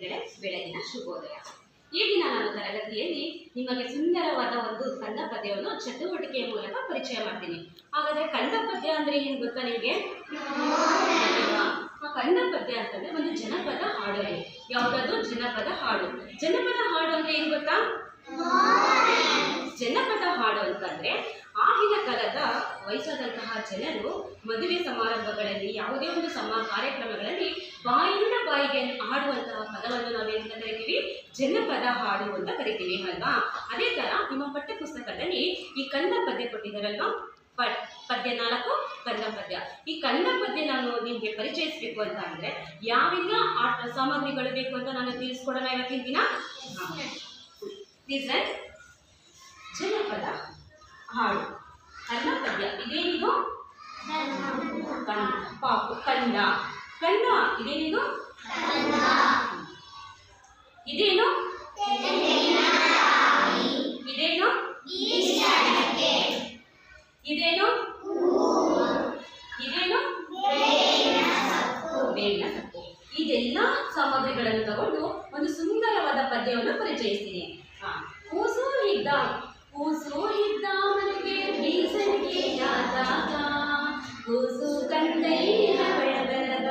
ವಿದ್ಯಾರ್ಥಿಗಳೇ, ಬೆಳಗಿನ ಶುಭೋದಯ. ಈ ದಿನ ನಾನು ತರಗತಿಯಲ್ಲಿ ನಿಮಗೆ ಸುಂದರವಾದ ಒಂದು ಕಂದ ಪದ್ಯವನ್ನು ಚಟುವಟಿಕೆಯ ಮೂಲಕ ಪರಿಚಯ ಮಾಡ್ತೀನಿ. ಹಾಗಾದ್ರೆ ಕಂದ ಪದ್ಯ ಅಂದ್ರೆ ಏನು ಗೊತ್ತಾ ನಿಮಗೆ? ಕಂದ ಪದ್ಯ ಅಂತಂದ್ರೆ ಒಂದು ಜನಪದ ಹಾಡು. ಯಾವುದಾದ್ರು ಜನಪದ ಹಾಡು. ಜನಪದ ಹಾಡು ಅಂದ್ರೆ ಏನು ಗೊತ್ತಾ? ಜನಪದ ಹಾಡು ಅಂತಂದ್ರೆ ಆಗಿನ ಕಾಲದ ವಯಸ್ಸಾದಂತಹ ಜನರು ಮದುವೆ ಸಮಾರಂಭಗಳಲ್ಲಿ ಯಾವುದೇ ಒಂದು ಕಾರ್ಯಕ್ರಮಗಳಲ್ಲಿ ಬಾಯಿಂದ ಬಾಯಿಗೆ ಆಡುವಂತಹ ಪದವನ್ನು ನಾವೇನು ಕರಿತೀವಿ? ಜನಪದ ಹಾಡು ಅಂತ ಕರಿತೀವಿ ಅಲ್ವಾ? ಅದೇ ತರ ನಿಮ್ಮ ಪಠ್ಯ ಪುಸ್ತಕದಲ್ಲಿ ಈ ಕಂದ ಪದ್ಯ ಕೊಟ್ಟಿದ್ದಾರಲ್ವಾ? ಪದ್ಯ 4 ಕಂದ ಪದ್ಯ. ಈ ಕಂದ ಪದ್ಯ ನಾನು ನಿಮಗೆ ಪರಿಚಯಿಸಬೇಕು ಅಂತ ಅಂದ್ರೆ ಯಾವೆಲ್ಲ ಆಟ ಸಾಮಗ್ರಿಗಳು ಬೇಕು ಅಂತ ನಾನು ತಿಳಿಸ್ಕೊಡೋಣ ಇವತ್ತಿನ ದಿನ. ಜನಪದ ಹಾಡು ಕಂದ ಪದ್ಯ ಇದೇನಿದು? ಪಾಪು ಕಂದ ಕಂದ ಇದೇನಿದು? ಇದೇನು? ಇದೇನು? ಇದೇನು? ಇದೇನು? ಬೇವಿನ ಸೊಪ್ಪು. ಇದೆಲ್ಲ ಸಾಮಗ್ರಿಗಳನ್ನು ತಗೊಂಡು ಒಂದು ಸುಂದರವಾದ ಪದ್ಯವನ್ನು ಪರಿಚಯಿಸ್ತೀನಿ. ಕೂಸು ಇದ್ದ ಮನೆಗೆ ಬೀಸಣಿಗೆಯಾದಾಗ, ಕೂಸು ಕಂದಯ್ಯ ಬೆಳಬೆಳಗ,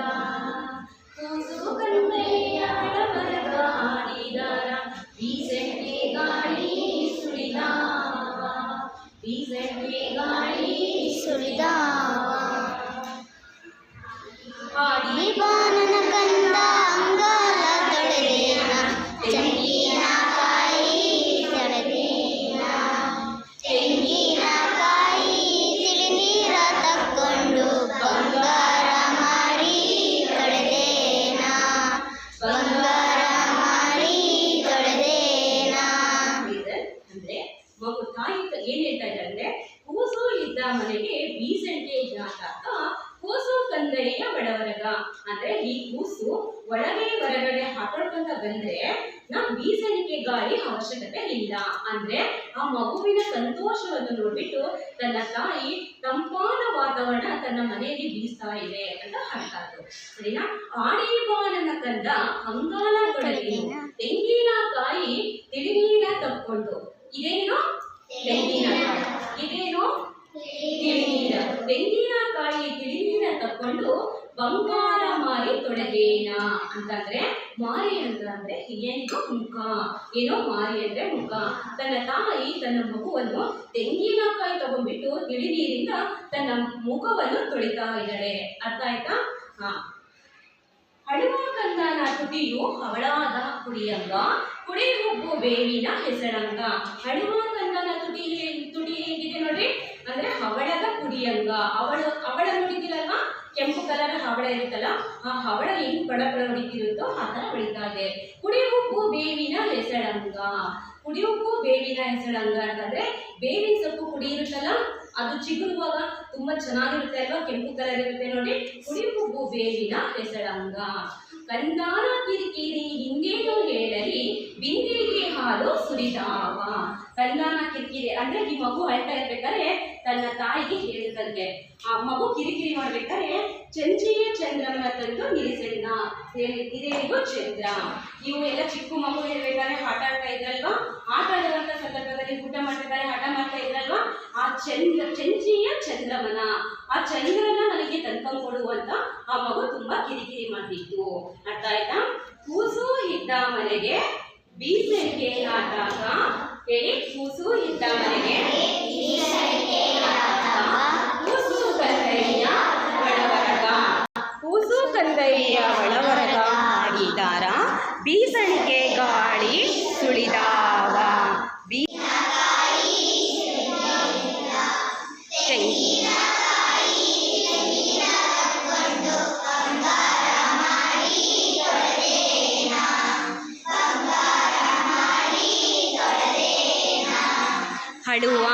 ಕೂಸು ಕಂದಯ್ಯ ಬೆಳಬೆಳಗ ಆಡಿದಾರ, ಬೀಸಣಿಗೆ ಗಾಳಿ ಸುಳಿದಾವ, ಬೀಸಣಿಗೆ ಗಾಳಿ ಸುಳಿದಾವ. ಆಡಿ ಬಾನನ ಕಂದ ಅಂಗಾಲ ತೊಳೆದೇನ, ತೆಂಗಿನಕಾಯಿ ತೊಳೆದೇನ, ತೆಂಗಿನಕಾಯಿ ತಿಳಿನೀರ ತಕ್ಕೊಂಡು ಬಂಗಾರ ಮಾರಿ ತೊಳೆದೇನ, ಬಂಗಾರ ಮಾರಿ ತೊಳೆದೇನ. ಅಂದ್ರೆ ಮಗು ತಾಯಿ ಏನ್ ಹೇಳ್ತಾ ಇದ್ದಾರೆ ಅಂದ್ರೆ, ಕೂಸು ಇದ್ದ ಮನೆಗೆ ಬೀಸಣಿಗೆ ಜಾತಕ, ಕೂಸು ಕಂದಯ್ಯ ಬಡವರಗ. ಅಂದ್ರೆ ಈ ಕೂಸು ಒಳಗೆ ಹೊರಗಡೆ ಹಾಕೊಳ್ಕೊಂತ ಬಂದ್ರೆ ನಮ್ ಬೀಸಣಿಗೆ ಗಾಳಿ ಅವಶ್ಯಕತೆ ಇಲ್ಲ. ಅಂದ್ರೆ ಆ ಮಗುವಿನ ಸಂತೋಷವನ್ನು ನೋಡ್ಬಿಟ್ಟು ತನ್ನ ತಾಯಿ ತಂಪಾದ ವಾತಾವರಣ ತನ್ನ ಮನೆಯಲ್ಲಿ ಬೀಸ್ತಾ ಇದೆ ಅಂತ ಹೇಳ್ತಾರೆ. ಸರಿನಾ? ಆಡಿ ಬಾನನ ಕಂದ ಅಂಗಾಲ ತೊಳೆದೇನು, ತೆಂಗಿನಕಾಯಿ ತಿಳಿನೀರ ತಕ್ಕೊಂಡು. ಇದೇನು? ತೆಂಗಿನಕಾಯಿ. ಇದೇನು? ತಿಳಿನೀರ. ತೆಂಗಿನಕಾಯಿ ತಿಳಿನೀರ ತಕ್ಕೊಂಡು ಬಂಗಾರ ಮಾರಿ ತೊಳೆದೇನ ಅಂತಂದ್ರೆ, ಮಾರಿ ಅಂತಂದ್ರೆ ಏನಿದು? ಮುಖ. ಏನೋ ಮಾರಿ ಅಂದ್ರೆ ಮುಖ. ತನ್ನ ತಾಯಿ ತನ್ನ ಮಗುವನ್ನು ತೆಂಗಿನಕಾಯಿ ತಗೊಂಡ್ಬಿಟ್ಟು ತಿಳಿನೀರಿಂದ ತನ್ನ ಮುಖವನ್ನು ತೊಳಿತಾ ಇದ್ದಾಳೆ. ಅರ್ಥ ಆಯ್ತಾ? ಅಳುವ ಕಂದನ ತುಟಿಯು ಹವಳಾದ ಕುಡಿಯಂಗ, ಕುಡಿ ಹುಬ್ಬು ಬೇವಿನ ಹೆಸರಂಗ. ಅಳುವ ಕಂದನ ತುಟಿ ಹೇಗಿದೆ ನೋಡ್ರಿ? ಅಂದ್ರೆ ಹವಳದ ಕುಡಿಯಂಗ. ಹವಳ ನೋಡಿದ್ದೀರಲ್ವಾ? ಕೆಂಪು ಕಲರ್ ಹವಳ ಇರುತ್ತಲ್ಲ, ಆ ಹವಳ ಹೆಂಗ್ ಬಡ ಹೊಡಿತಿರುತ್ತೋ ಆ ತರ ಹೊಡಿತಾ ಇದೆ. ಕುಡಿ ಹುಬ್ಬು ಬೇವಿನ ಹೆಸಳಂಗ. ಕುಡಿ ಹುಬ್ಬು ಬೇವಿನ ಹೆಸಳಂಗ ಅಂತಂದ್ರೆ ಬೇವಿನ ಸೊಪ್ಪು ಕುಡಿ ಇರುತ್ತಲ್ಲ, ಅದು ಚಿಗುರುವಾಗ ತುಂಬಾ ಚೆನ್ನಾಗಿರುತ್ತೆ ಅಲ್ವಾ? ಕೆಂಪು ಕಲರ್ ಇರುತ್ತೆ ನೋಡಿ. ಕುಡಿ ಹುಬ್ಬು ಬೇವಿನ ಹೆಸಳಂಗ. ಕಂದಾನ ಕಿರಿಕಿರಿ ಹಿಂಗೇನು ಹೇಳರಿ, ಬಿಂದಿಗೆ ಹಾಲು ಸುರಿದಾವ. ಕಂದಾನ ಕಿರಿಕಿರಿ ಅಂದ್ರೆ ಈ ಮಗು ಅಳ್ತಾ ಇರ್ಬೇಕಾದ್ರೆ ತನ್ನ ತಾಯಿಗೆ ಹೇಳಿದಂತೆ, ಆ ಮಗು ಕಿರಿಕಿರಿ ಮಾಡ್ಬೇಕಾದ್ರೆ ಚಂಚಿಯ ಚಂದ್ರಮನ ತಂದು ನಿಲ್ಲಿಸಣ್ಣ. ಇದೇನಿದು? ಚಂದ್ರ. ನೀವು ಎಲ್ಲ ಚಿಕ್ಕ ಮಗು ಇರ್ಬೇಕಾದ್ರೆ ಆಟ ಆಡ್ತಾ ಇದ್ರಲ್ವಾ? ಆಟ ಆಡುವಂತ ಸಂದರ್ಭದಲ್ಲಿ ಊಟ ಮಾಡ್ಬೇಕಾದ್ರೆ ಆಟ ಮಾಡ್ತಾ ಇದ್ರಲ್ವಾ? ಆ ಚಂಚಿಯ ಚಂದ್ರಮನ, ಆ ಚಂದ್ರನ ನನಗೆ ತಂದ್ಕೊಂಡು ಕೊಡುವಂತ ಆ ಮಗು ತುಂಬಾ ಕಿರಿಕಿರಿ ಮಾಡ್ತಿತ್ತು. ಅರ್ಥ ಆಯ್ತಾ? ಕೂಸು ಇದ್ದ ಮನೆಗೆ ಬೀಸಣಿಗೆ ಆದಾಗ ಹೇಳಿ. ಕೂಸು ಇದ್ದ ಮನೆಗೆ ಕೂಸು ಕಂದಯ್ಯ ಒಳವರಗ, ಕೂಸು ಕಂದಯ್ಯ ಒಳವರಗ ಆಡಿದಾರ, ಬೀಸಣಿಗೆ ಗಾಳಿ ಸುಳಿದಾವ. ಅಳುವ